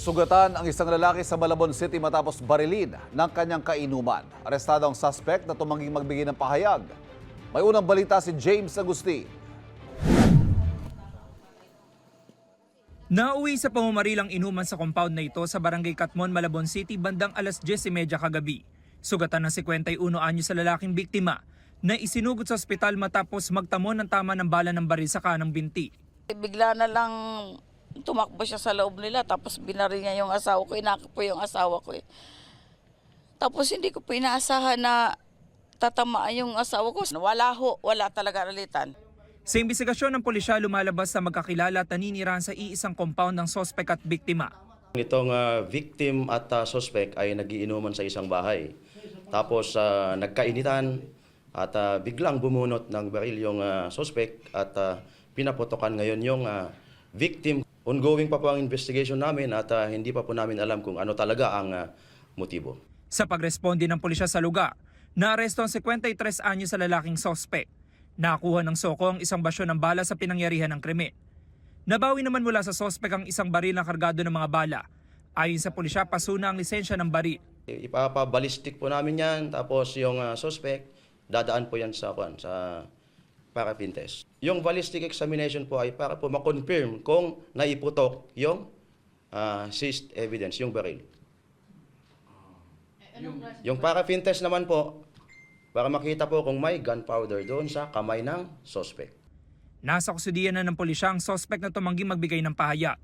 Sugatan ang isang lalaki sa Malabon City matapos barilin ng kanyang kainuman. Arestado ang suspect na tumangging magbigay ng pahayag. May unang balita si James Agusti. Nauwi sa pamamarilang inuman sa compound na ito sa Barangay Katmon, Malabon City bandang alas 10:30 kagabi. Sugatan ng 51 anyo sa lalaking biktima na isinugod sa ospital matapos magtamo ng tama ng bala ng baril sa kanang binti. Bigla na lang tumakbo siya sa loob nila tapos binaril niya yung asawa ko, inakap po yung asawa ko. Tapos hindi ko po inaasahan na tatamaan yung asawa ko. Wala talaga alitan. Sa imbestigasyon ng pulisya, lumalabas sa magkakilala at naninirahan sa iisang compound ng sospek at biktima. Itong victim at suspect ay nagiinuman sa isang bahay. Tapos nagkainitan at biglang bumunot ng baril yung suspect at pinaputokan ngayon yung victim. Ongoing pa po ang investigation namin at hindi pa po namin alam kung ano talaga ang motibo. Sa pagresponde ng pulisya sa lugar, naaresto ang 53 anyo sa lalaking sospek. Nakakuha ng soko ang isang basyon ng bala sa pinangyarihan ng krimen. Nabawi naman mula sa sospek ang isang baril na kargado ng mga bala. Ayon sa pulisya, pasuna ang lisensya ng baril. Ipapabalistik po namin yan, tapos yung suspect, dadaan po yan sa paraffin test. Yung ballistic examination po ay para po ma-confirm kung naiputok yung seized evidence, yung baril. Yung paraffin test naman po, para makita po kung may gunpowder doon sa kamay ng suspect. Nasa kustudiyan na ng pulisya ang sospek na tumangging magbigay ng pahayag.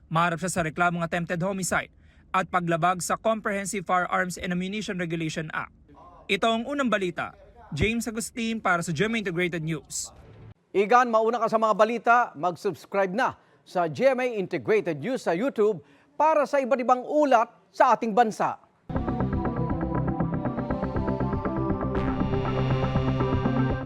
Maharap siya sa reklamong attempted homicide at paglabag sa Comprehensive Firearms and Ammunition Regulation Act. Ito ang unang balita. James Agustin para sa GMA Integrated News. Igan, mauna ka sa mga balita, mag-subscribe na sa GMA Integrated News sa YouTube para sa iba't ibang ulat sa ating bansa.